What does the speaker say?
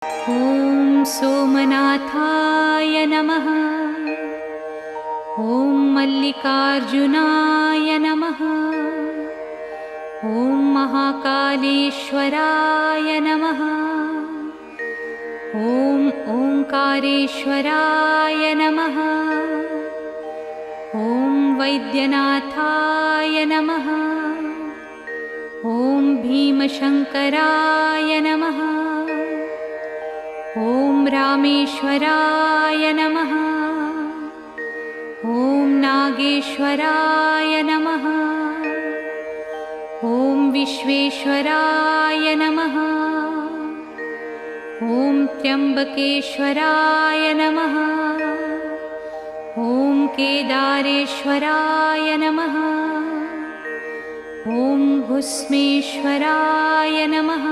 ॐ सोमनाथाय नमः। ॐ मल्लिकार्जुनाय नमः। ॐ महाकालेश्वराय नमः। ॐ ओंकारेश्वराय नमः। ॐ वैद्यनाथाय नमः। ॐ भीमशङ्कराय नमः। ॐ रामेश्वराय नमः। ॐ नागेश्वराय नमः। ॐ विश्वेश्वराय नमः। ॐ त्र्यम्बकेश्वराय नमः। ॐ केदारेश्वराय नमः। ॐ भुस्मेश्वराय नमः।